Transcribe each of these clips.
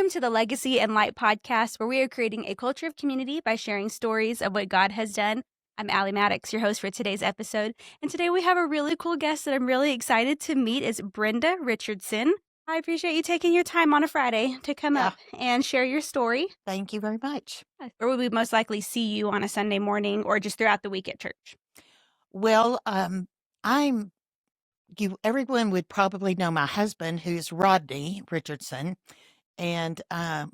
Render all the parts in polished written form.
Welcome to the Legacy and Light podcast, where we are creating a culture of community by sharing stories of what God has done. I'm Allie Maddox, your host for today's episode, and today we have a really cool guest that I'm really excited to meet. Is Brenda Richardson. I appreciate you taking your time on a Friday to come Yeah, up and share your story. thank you very much. Or will we most likely see you on a Sunday morning or just throughout the week at church? Well, I'm everyone would probably know my husband, who's Rodney Richardson. And a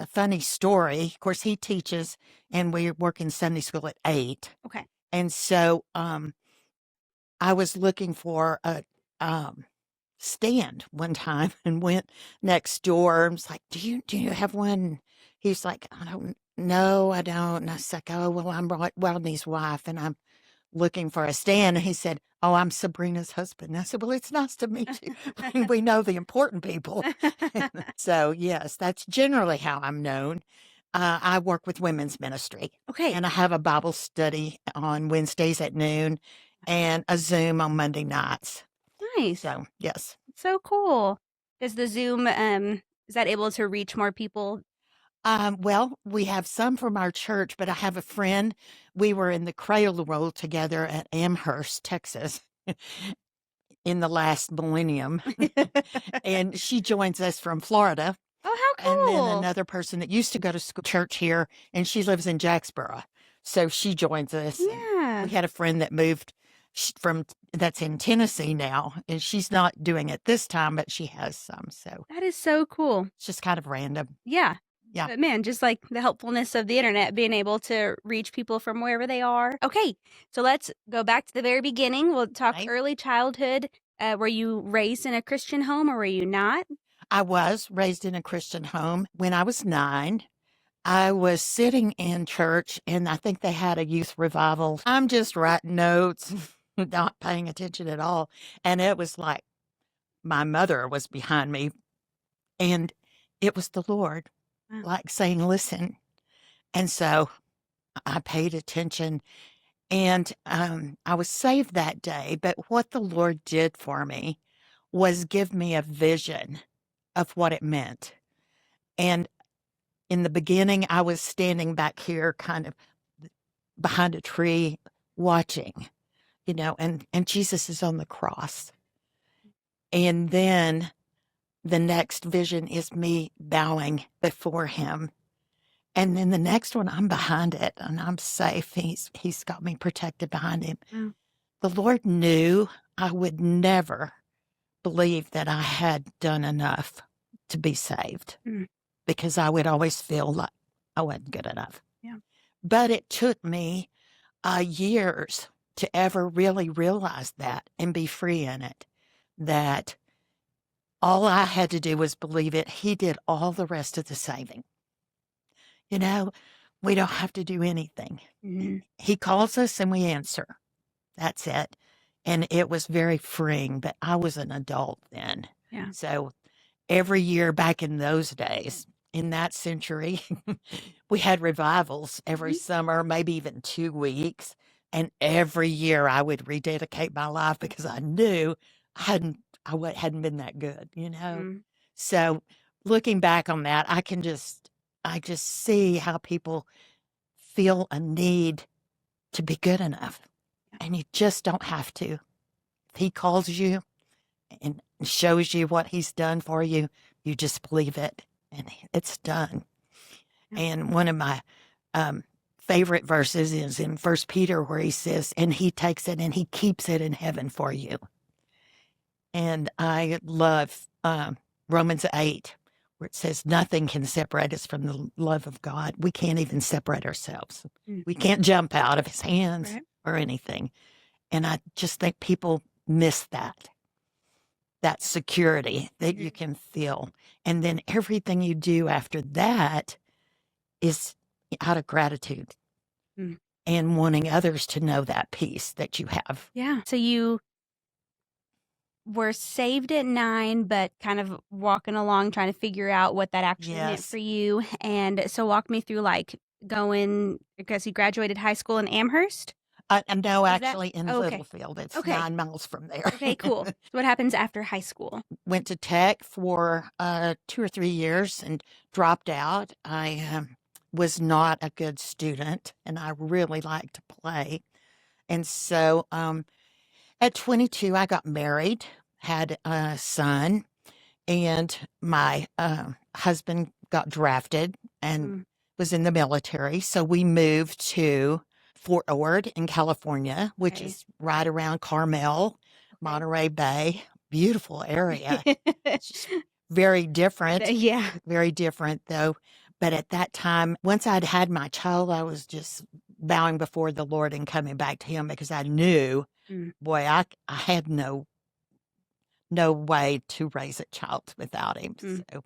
funny story, of course, he teaches and we work in Sunday school at 8. Okay. And so I was looking for a stand one time and went next door and was like, do you have one? He's like, I don't know, I don't. And I was like, oh, well, I'm Rodney's wife and I'm looking for a stand. And he said, oh, I'm Sabrina's husband. And I said, well, it's nice to meet you. We know the important people. So, yes, that's generally how I'm known. I work with women's ministry. Okay. And I have a Bible study on Wednesdays at noon and a Zoom on Monday nights. Nice. So, yes. So cool. Does the Zoom, is that able to reach more people? Well, we have some from our church, but I have a friend. We were in the Cradle Roll together at Amherst, Texas, in the last millennium. And she joins us from Florida. Oh, how And then cool. another person that used to go to school, church here, and she lives in Jacksboro. So she joins us. And Yeah. we had a friend that moved that's in Tennessee now, and she's not doing it this time, but she has some. So That is so cool. it's just kind of random. Yeah. Yeah. But man, just like the helpfulness of the internet, being able to reach people from wherever they are. Okay, so let's go back to the very beginning. We'll talk Right. early childhood. Were you raised in a Christian home or were you not? I was raised in a Christian home. When I was 9, I was sitting in church, and I think they had a youth revival. I'm just writing notes, not paying attention at all. And it was like my mother was behind me, and it was the Lord, Wow. like saying, listen. And so I paid attention, and I was saved that day. But what the Lord did for me was give me a vision of what it meant. And in the beginning, I was standing back here kind of behind a tree watching, and Jesus is on the cross. And then the next vision is me bowing before him. And then the next one, I'm behind it and I'm safe. He's got me protected behind him. Wow. The Lord knew I would never believe that I had done enough to be saved. Because I would always feel like I wasn't good enough. Yeah. But it took me years to ever really realize that and be free in it, that all I had to do was believe it. He did all the rest of the saving. We don't have to do anything. Mm-hmm. He calls us and we answer. That's it. And it was very freeing, but I was an adult then. Yeah. So every year back in those days, in that century, we had revivals every summer, maybe even 2 weeks. And every year I would rededicate my life because I knew I hadn't been that good, So looking back on that, I just see how people feel a need to be good enough. And you just don't have to. If he calls you and shows you what he's done for you, you just believe it. And it's done. And one of my favorite verses is in 1 Peter where he says, and he takes it and he keeps it in heaven for you. And I love Romans 8, where it says nothing can separate us from the love of God. We can't even separate ourselves. We can't jump out of his hands or anything. And I just think people miss that security that you can feel. And then everything you do after that is out of gratitude and wanting others to know that peace that you have. Yeah. So you were saved at 9, but kind of walking along trying to figure out what that actually meant for you. And so walk me through like going, because you graduated high school in Amherst? No, Is that actually in oh, okay. Littlefield. It's Okay. 9 miles from there. Okay, cool. So what happens after high school? Went to Tech for 2 or 3 years and dropped out. I was not a good student, and I really liked to play. And so at 22, I got married, had a son, and my husband got drafted and Mm, was in the military. So we moved to Fort Ord in California, which okay. is right around Carmel, Okay. Monterey Bay. Beautiful area. It's just Yeah. very different though. But at that time, once I'd had my child, I was just bowing before the Lord and coming back to Him because I knew, Mm, boy, I had no way to raise a child without Him. mm, So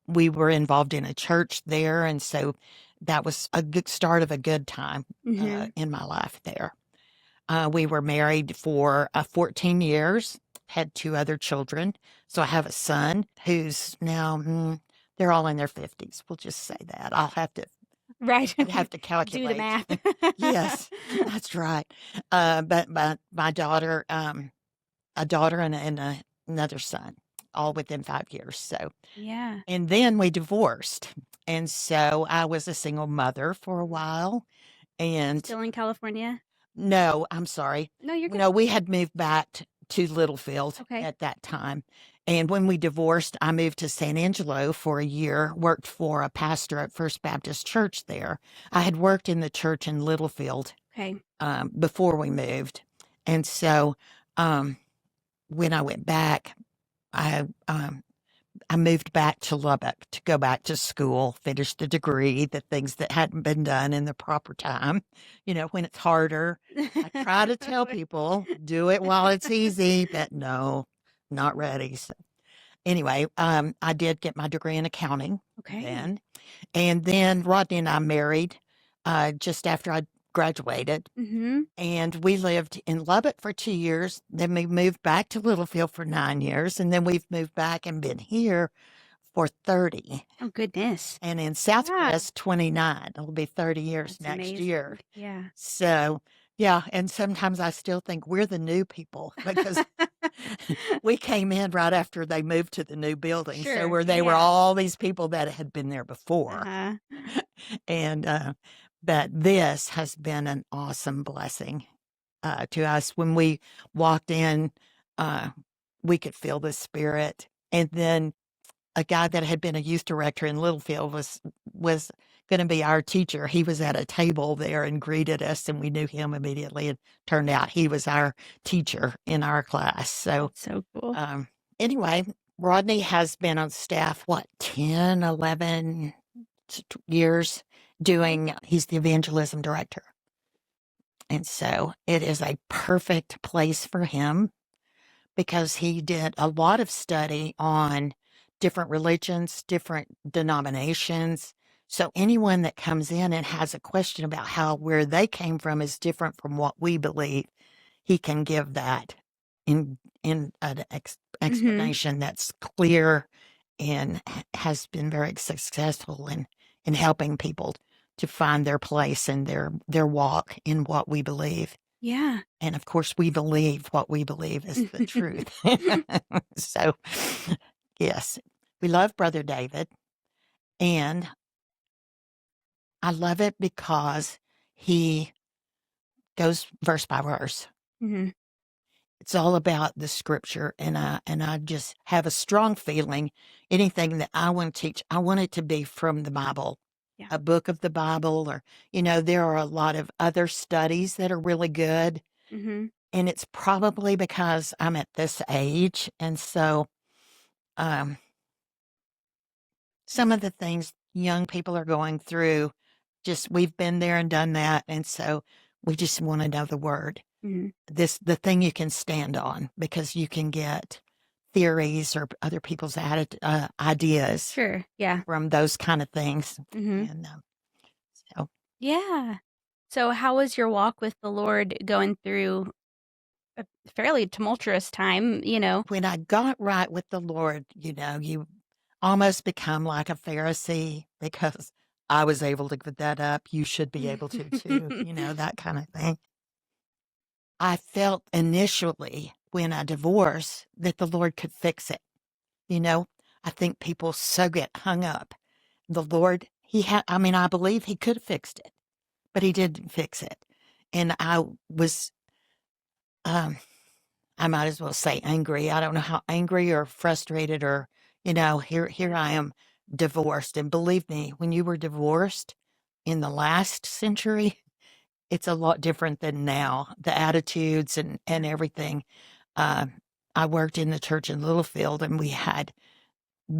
we were involved in a church there, and so that was a good start of a good time mhm. in my life there. We were married for 14 years, had 2 other children. So I have a son who's now, they're all in their 50s. We'll just say that. Right. I'd have to Do the calculate. math. Yes, that's right. But my daughter, a daughter and another son, all within 5 years. So, Yeah. and then we divorced. And so I was a single mother for a while. And Still in California? no, I'm sorry. No, you're good. No, we had moved back to Littlefield Okay. at that time. And when we divorced, I moved to San Angelo for a year, worked for a pastor at First Baptist Church there. I had worked in the church in Littlefield Okay. before we moved. And so when I went back, I I moved back to Lubbock to go back to school, finish the degree, the things that hadn't been done in the proper time. When it's harder, I try to tell people, do it while it's easy, but no, not ready. So anyway, I did get my degree in accounting Okay. then. And then Rodney and I married just after I graduated. Mhm. And we lived in Lubbock for 2 years. Then we moved back to Littlefield for 9 years. And then we've moved back and been here for 30. Oh, goodness. And in Yeah. Southcrest, 29. It'll be 30 years That's next amazing. year. Yeah. So, yeah. And sometimes I still think we're the new people because we came in right after they moved to the new building. So Sure. where they were Yeah. all these people that had been there before. Uh-huh. And, but this has been an awesome blessing to us. When we walked in, we could feel the spirit. And then a guy that had been a youth director in Littlefield was going to be our teacher. He was at a table there and greeted us, and we knew him immediately. It turned out he was our teacher in our class. So, So cool. anyway, Rodney has been on staff, 10, 11 years he's the evangelism director. And so it is a perfect place for him because he did a lot of study on different religions, different denominations. So anyone that comes in and has a question about where they came from is different from what we believe, he can give that in an explanation that's clear and has been very successful in helping people to find their place and their walk in what we believe. Yeah. And of course, we believe what we believe is the truth. So, yes, we love Brother David. And I love it because he goes verse by verse. Mhm. It's all about the scripture. And I just have a strong feeling anything that I want to teach, I want it to be from the Bible, Yeah. a book of the Bible, or, there are a lot of other studies that are really good. Mhm. And it's probably because I'm at this age. And so some of the things young people are going through, just we've been there and done that. And so we just want to know the word. Mhm. The thing you can stand on, because you can get theories or other people's ideas Sure. Yeah. from those kind of things. Mhm. And so Yeah. So how was your walk with the Lord going through a fairly tumultuous time? when I got right with the Lord, you almost become like a Pharisee because I was able to give that up. You should be able to too, that kind of thing. I felt initially when I divorced that the Lord could fix it. I think people so get hung up. The Lord, I believe he could have fixed it, but he didn't fix it. And I was, I might as well say angry. I don't know how angry or frustrated or, here I am divorced. And believe me, when you were divorced in the last century, it's a lot different than now. The attitudes and everything. Uh, I worked in the church in Littlefield and we had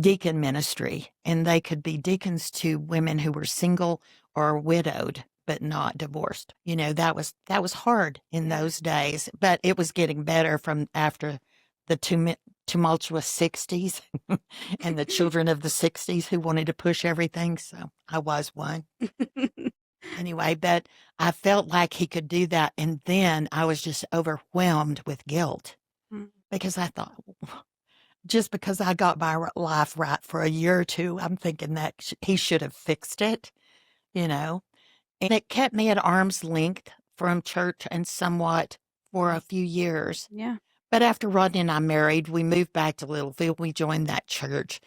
deacon ministry, and they could be deacons to women who were single or widowed but not divorced. That was hard in those days, but it was getting better from after the tumultuous 60s and the children of the 60s who wanted to push everything. So I was one. Anyway, but I felt like he could do that. And then I was just overwhelmed with guilt because I thought, just because I got my life right for a year or two, I'm thinking that he should have fixed it, And it kept me at arm's length from church and somewhat for a few years. Yeah. But after Rodney and I married, we moved back to Littlefield. We joined that church.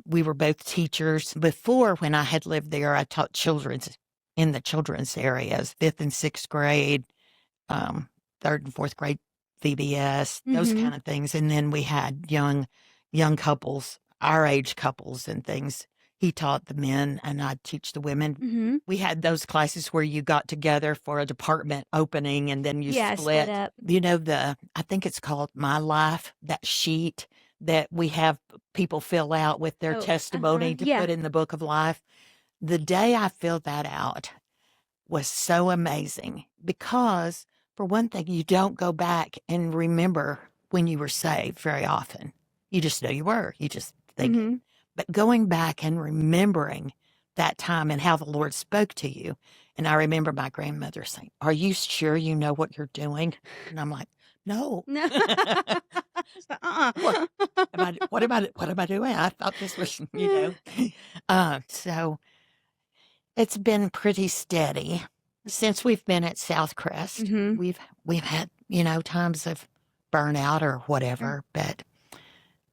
We were both teachers. Before, when I had lived there, I taught in the children's areas, 5th and 6th grade, 3rd and 4th grade VBS, those kind of things. And then we had young couples, our age couples and things. He taught the men and I'd teach the women. We had those classes where you got together for a department opening and then you split up. I think it's called My Life, that sheet that we have people fill out with their testimony to put in the book of life. The day I filled that out was so amazing because, for one thing, you don't go back and remember when you were saved very often. You just know you were. You just think it. But going back and remembering that time and how the Lord spoke to you. And I remember my grandmother saying, "Are you sure you know what you're doing?" And I'm like, "No." What am I doing? I thought this was, So it's been pretty steady since we've been at Southcrest. We've had, times of burnout or whatever, but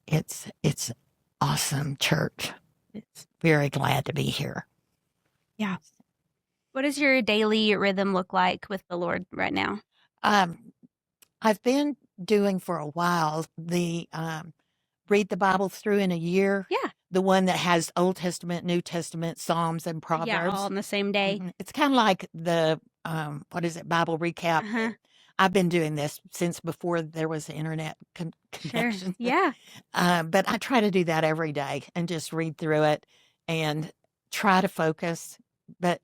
it's awesome church. It's very glad to be here. Yeah. What does your daily rhythm look like with the Lord right now? I've been doing for a while the read the Bible through in a year. Yeah. The one that has Old Testament, New Testament, Psalms, and Proverbs. Yeah, all on the same day. It's kind of like the, Bible recap. I've been doing this since before there was internet connection. Sure. Yeah. But I try to do that every day and just read through it and try to focus. But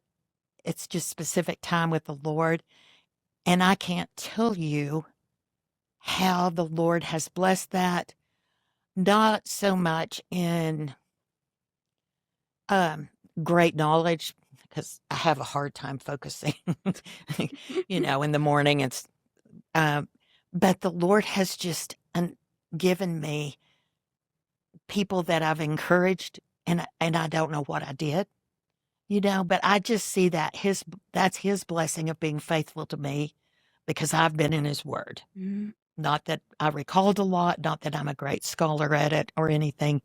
it's just specific time with the Lord. And I can't tell you how the Lord has blessed that. Not so much in great knowledge, because I have a hard time focusing, in the morning. It's, but the Lord has just given me people that I've encouraged, and I don't know what I did, but I just see that that's his blessing of being faithful to me because I've been in his word. Not that I recalled a lot, not that I'm a great scholar at it or anything,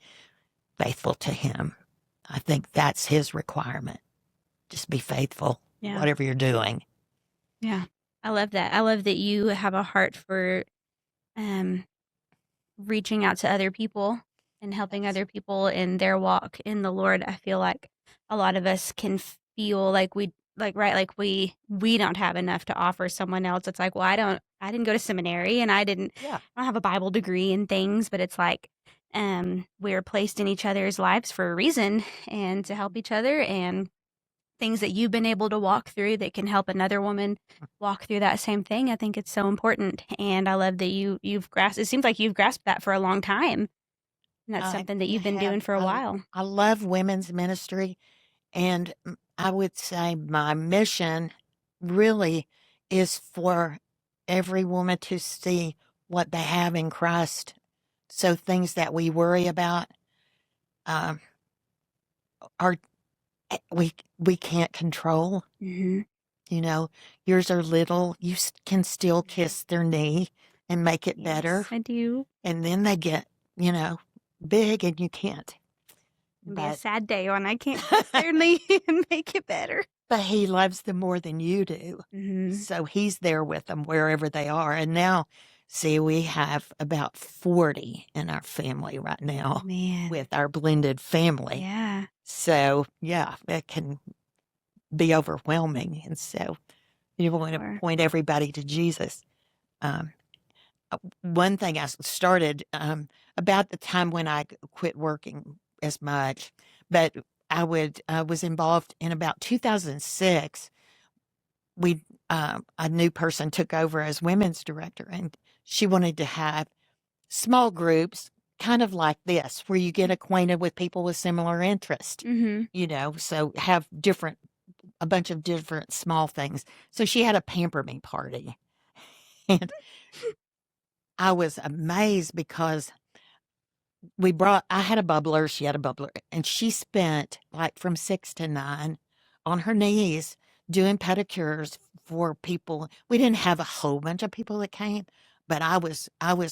faithful to him. I think that's his requirement. Just be faithful, whatever you're doing. Yeah. I love that. I love that you have a heart for reaching out to other people and helping other people in their walk in the Lord. I feel like a lot of us can feel like we don't have enough to offer someone else. It's like, well, I didn't go to seminary and I don't have a Bible degree and things, but it's like we're placed in each other's lives for a reason and to help each other, and things that you've been able to walk through that can help another woman walk through that same thing. I think it's so important. And I love that you've grasped, it seems like you've grasped that for a long time. And that's something that you've been doing for a while. I love women's ministry. And I would say my mission really is for every woman to see what they have in Christ. So things that we worry about are we can't control. Mm-hmm. You know, yours are little. You can still kiss their knee and make it better. Yes, I do. And then they get, you know, big and you can't. It'll be a But sad day when I can't kiss their knee and make it better. but he loves them more than you do. Mm-hmm. So he's there with them wherever they are. And now, see, we have about 40 in our family right now Man. with our blended family. Yeah. So, yeah, it can be overwhelming. And so you want to point everybody to Jesus. One thing I started about the time when I quit working as much, but I was involved in about 2006. A new person took over as women's director, and she wanted to have small groups, kind of like this, where you get acquainted with people with similar interests. Mm-hmm. You know, so have a bunch of different small things. So she had a pamper me party, and I was amazed because I had a bubbler, she had a bubbler, and she spent like from 6 to 9 on her knees doing pedicures for people. We didn't have a whole bunch of people that came, but I was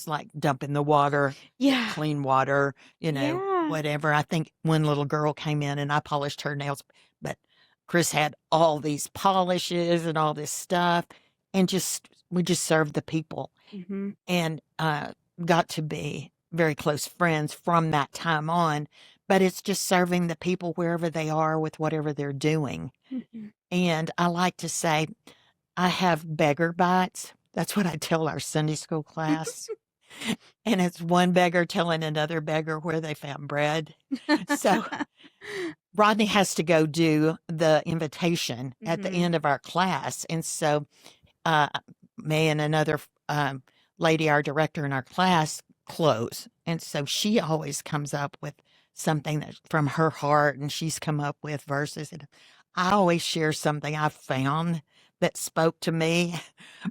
like dumping the water, Yeah. clean water, Yeah. whatever. I think one little girl came in and I polished her nails, but Chris had all these polishes and all this stuff, and we just served the people. Mm-hmm. And got to be very close friends from that time on. But it's just serving the people wherever they are with whatever they're doing. Mm-hmm. And I like to say, I have beggar bites. That's what I tell our Sunday school class. And it's one beggar telling another beggar where they found bread. So Rodney has to go do the invitation at the end of our class. And so me and another lady, our director in our class, close. And so she always comes up with something that's from her heart, and she's come up with verses. And I always share something I found that spoke to me.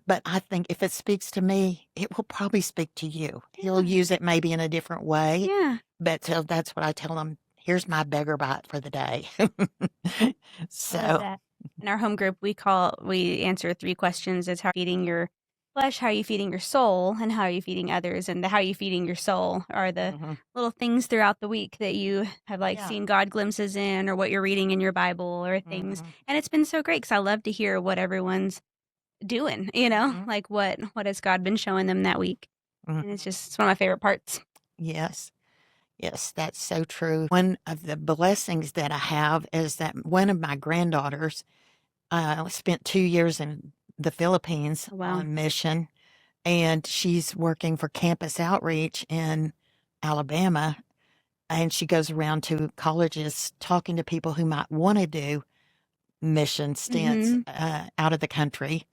But I think if it speaks to me, it will probably speak to you. Yeah. He'll use it maybe in a different way. Yeah. But so that's what I tell him. Here's my beggar bite for the day. So in our home group, we answer 3 questions. It's how you're feeding your flesh, how are you feeding your soul, and how are you feeding others. And the how are you feeding your soul are the little things throughout the week that you have seen God glimpses in, or what you're reading in your Bible or things. And it's been so great because I love to hear what everyone's doing, like what has God been showing them that week. And it's one of my favorite parts. Yes. Yes, that's so true. One of the blessings that I have is that one of my granddaughters spent 2 years in the Philippines on mission, and she's working for Campus Outreach in Alabama, and she goes around to colleges talking to people who might want to do mission stints out of the country.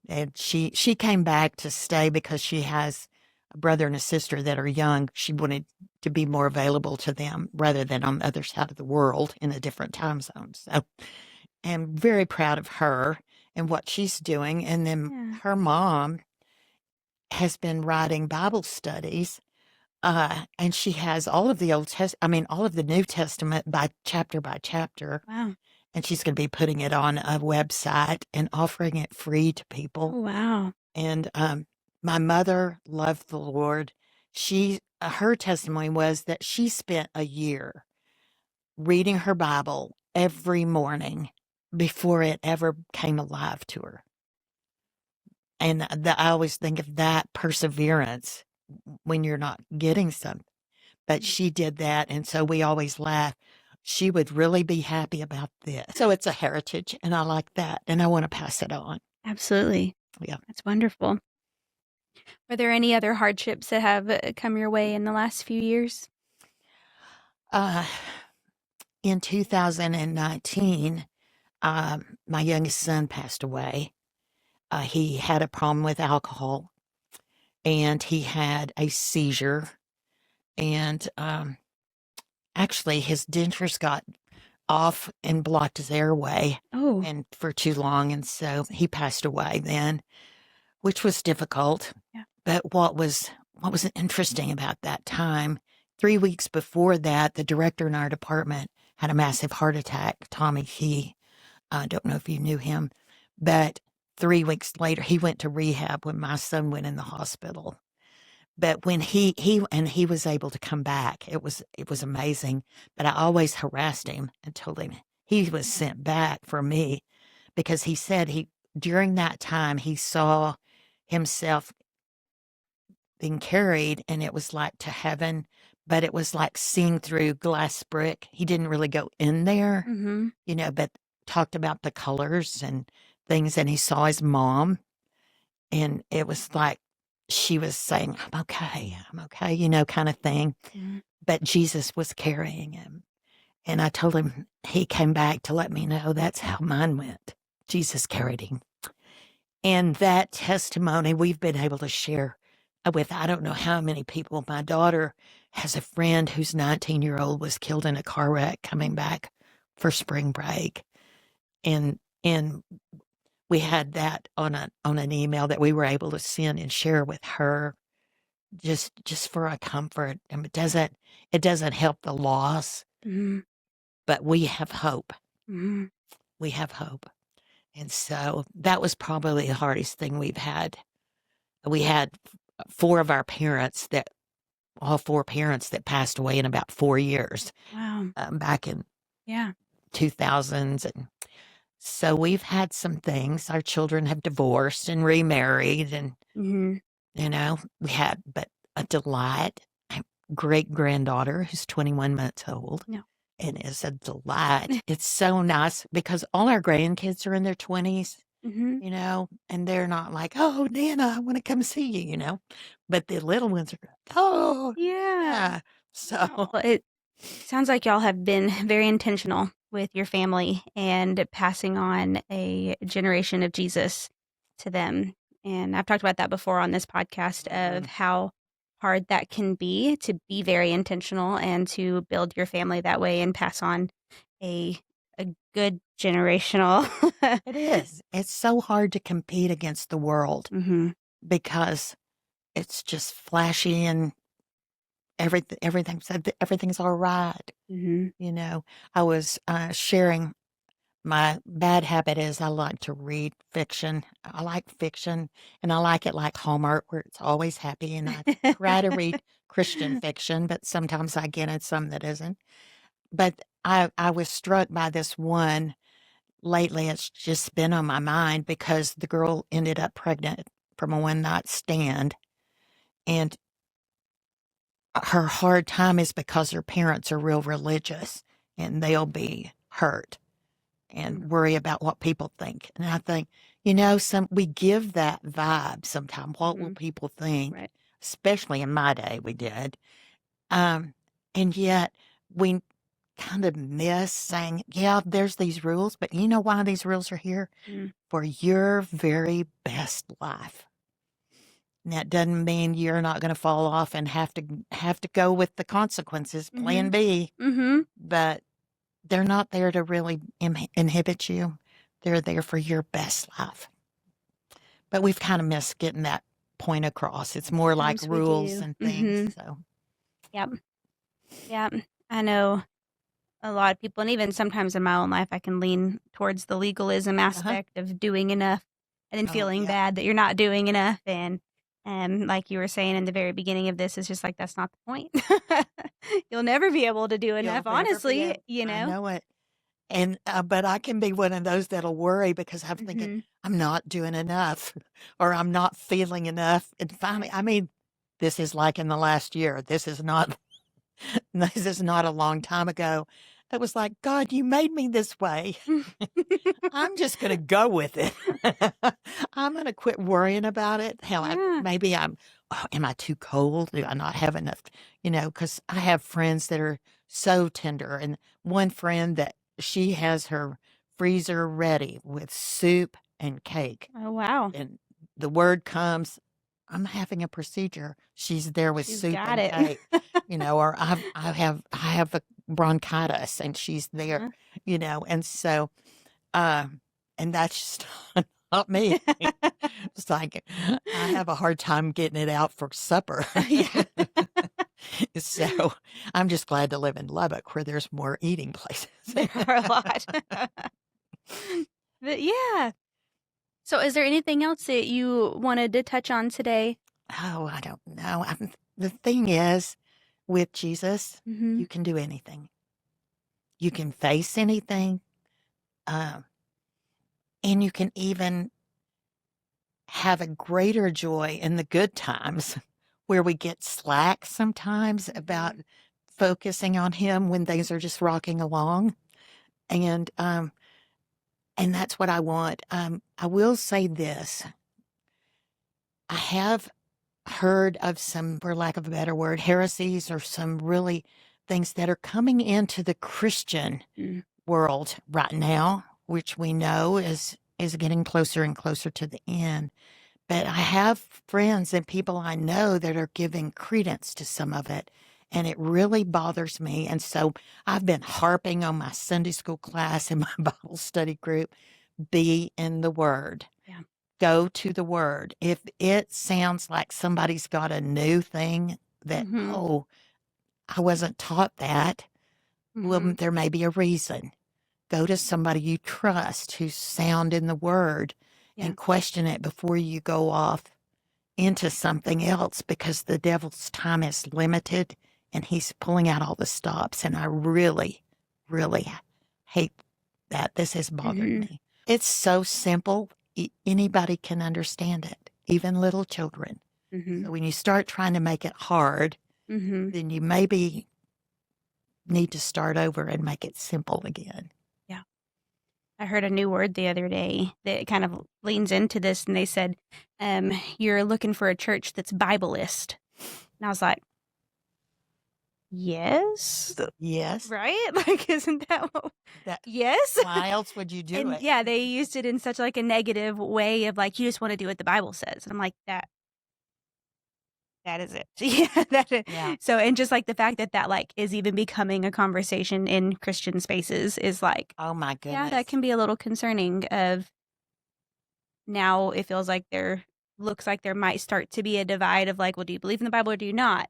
And she came back to stay because she has a brother and a sister that are young. She wanted to be more available to them rather than on the other side of the world in a different time zone. So I'm very proud of her and what she's doing. And then her mom has been writing Bible studies, and she has all of the all of the New Testament by chapter. Wow. And she's going to be putting it on a website and offering it free to people. Oh, wow. And my mother loved the Lord. Her testimony was that she spent a year reading her Bible every morning before it ever came alive to her. And I always think of that perseverance when you're not getting something. But she did that, and so we always laugh. She would really be happy about this. So it's a heritage, and I like that, and I want to pass it on. Absolutely. Yeah. That's wonderful. Were there any other hardships that have come your way in the last few years? In 2019, my youngest son passed away. He had a problem with alcohol, and he had a seizure, and actually his dentures got off and blocked his airway and for too long, and so he passed away then, which was difficult. Yeah. But what was interesting about that time, 3 weeks before that, the director in our department had a massive heart attack. Tommy Key, I don't know if you knew him, but 3 weeks later, he went to rehab when my son went in the hospital. But when he was able to come back, it was amazing. But I always harassed him and told him he was sent back for me because he said during that time he saw himself being carried, and it was like to heaven, but it was like seeing through glass brick. He didn't really go in there, Mm-hmm. but talked about the colors and things, and he saw his mom, and it was like she was saying, I'm okay, kind of thing. Mm-hmm. But Jesus was carrying him. And I told him, he came back to let me know that's how mine went. Jesus carried him. And that testimony we've been able to share with I don't know how many people. My daughter has a friend whose 19-year-old was killed in a car wreck coming back for spring break. And we had that on an email that we were able to send and share with her just for a comfort. And it doesn't help the loss, Mm-hmm. but we have hope. Mm-hmm. We have hope. And so that was probably the hardest thing we've had. We had all four parents that passed away in about 4 years. Wow. Back in Yeah. 2000s. And so we've had some things. Our children have divorced and remarried, and, Mm-hmm. but a delight. Great granddaughter who's 21 months old. No. And is a delight. It's so nice because all our grandkids are in their 20s, Mm-hmm. and they're not like, oh, Nana, I want to come see you, but the little ones are, oh, Yeah. yeah. So Well, it sounds like y'all have been very intentional with your family and passing on a generation of Jesus to them. And I've talked about that before on this podcast of how hard that can be to be very intentional and to build your family that way and pass on a good generational. it is. It's so hard to compete against the world Mm-hmm. because it's just flashy and everything's all right. Mm-hmm. I was sharing my bad habit is I like to read fiction. I like fiction, and I like it like Hallmark, where it's always happy. And I try to read Christian fiction, but sometimes I get it, some that isn't. But I was struck by this one lately. It's just been on my mind because the girl ended up pregnant from a one night stand. And her hard time is because her parents are real religious and they'll be hurt and worry about what people think. And I think, we give that vibe sometimes. What will people think? Right. Especially in my day, we did. And yet we kind of miss saying, yeah, there's these rules, but you know why these rules are here? For your very best life. And that doesn't mean you're not going to fall off and have to go with the consequences, plan B. Mm-hmm. But they're not there to really inhibit you. They're there for your best life. But we've kind of missed getting that point across. It's more like rules and things. So, Yep. I know a lot of people, and even sometimes in my own life, I can lean towards the legalism aspect of doing enough and then feeling bad that you're not doing enough. And like you were saying in the very beginning of this, it's just like, that's not the point. You'll never be able to do enough, honestly, I know it. And, but I can be one of those that'll worry because I'm thinking, I'm not doing enough or I'm not feeling enough. And finally, this is like in the last year. This is not a long time ago. It was like, God, you made me this way. I'm just going to go with it. I'm going to quit worrying about it. Maybe am I too cold? Do I not have enough? Because I have friends that are so tender. And one friend that she has her freezer ready with soup and cake. Oh, wow. And the word comes, I'm having a procedure. She's there with soup and cake, or I have a bronchitis and she's there, and so, and that's just not me. It's like, I have a hard time getting it out for supper. So I'm just glad to live in Lubbock where there's more eating places. There are a lot. But yeah. So is there anything else that you wanted to touch on today? Oh, I don't know. The thing is, with Jesus, Mm-hmm. you can do anything. You can face anything, um, and you can even have a greater joy in the good times where we get slack sometimes about focusing on him when things are just rocking along. And that's what I want. I will say this. I have heard of some, for lack of a better word, heresies or some really things that are coming into the Christian world right now, which we know is getting closer and closer to the end. But I have friends and people I know that are giving credence to some of it, and it really bothers me. And so I've been harping on my Sunday school class and my Bible study group, be in the Word. Yeah. Go to the Word. If it sounds like somebody's got a new thing that, oh, I wasn't taught that, well, there may be a reason. Go to somebody you trust who's sound in the Word and question it before you go off into something else, because the devil's time is limited and he's pulling out all the stops. And I really, really hate that. This has bothered me. It's so simple. Anybody can understand it, even little children. So when you start trying to make it hard, then you maybe need to start over and make it simple again. Yeah. I heard a new word the other day that kind of leans into this, and they said, you're looking for a church that's Bibleist. And I was like, yes. Yes. Right? Like, isn't that what? Yes. Why else would you do it? Yeah, they used it in such like a negative way of like, you just want to do what the Bible says. And I'm like, that is it. Yeah, that is. Yeah. So, and just like the fact that like is even becoming a conversation in Christian spaces is like, oh my goodness. Yeah, that can be a little concerning. Of now it feels like looks like there might start to be a divide of like, well, do you believe in the Bible or do you not?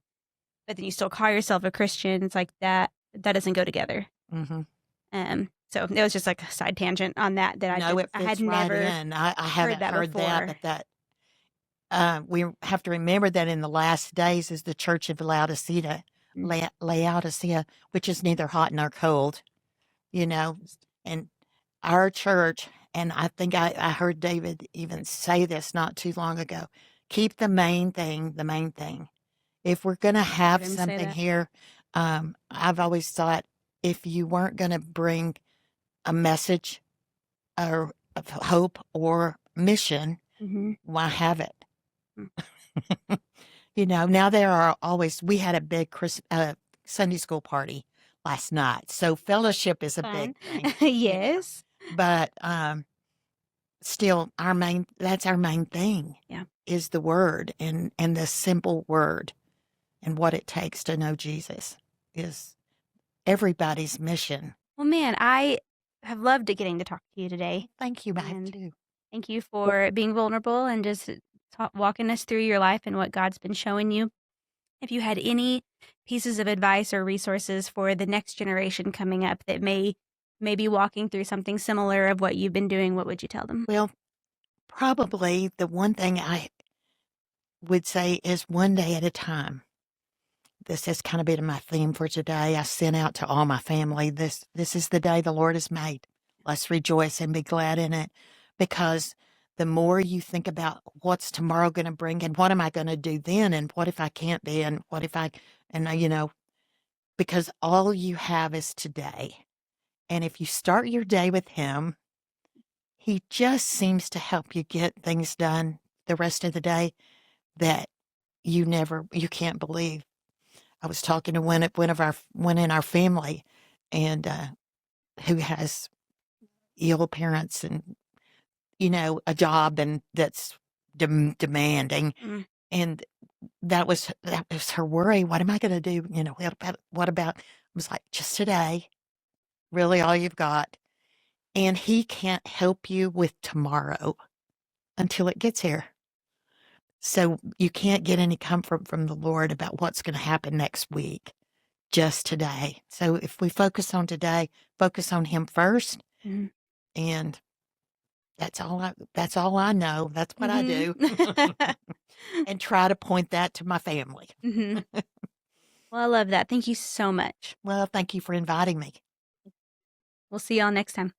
But then you still call yourself a Christian. It's like that doesn't go together. So it was just like a side tangent on that I had never in. I haven't heard that, but that we have to remember that in the last days is the church of Laodicea, which is neither hot nor cold, and our church, and I think I heard David even say this not too long ago, keep the main thing the main thing. If we're going to have something here, I've always thought if you weren't going to bring a message or of hope or mission, why have it? Now there are always, we had a big Sunday school party last night. So fellowship is a big thing. Yes. But still that's our main thing. Yeah. Is the Word and the simple Word, and what it takes to know Jesus is everybody's mission. Well, man, I have loved getting to talk to you today. Thank you, babe, too. Thank you for being vulnerable and just walking us through your life and what God's been showing you. If you had any pieces of advice or resources for the next generation coming up that may be walking through something similar of what you've been doing, what would you tell them? Well, probably the one thing I would say is one day at a time. This has kind of been my theme for today. I sent out to all my family, this is the day the Lord has made. Let's rejoice and be glad in it, because the more you think about what's tomorrow going to bring and what am I going to do then, and what if I can't be, and what if because all you have is today. And if you start your day with him, he just seems to help you get things done the rest of the day that you can't believe. I was talking to one in our family, and who has ill parents and a job and that's demanding, and that was her worry. What am I going to do? What about? I was like, just today, really, all you've got, and he can't help you with tomorrow until it gets here. So you can't get any comfort from the Lord about what's going to happen next week, just today. So if we focus on today, focus on Him first, Mhm. and that's all I know. That's what I do. Mhm. And try to point that to my family. Mhm. Well, I love that. Thank you so much. Well, thank you for inviting me. We'll see y'all next time.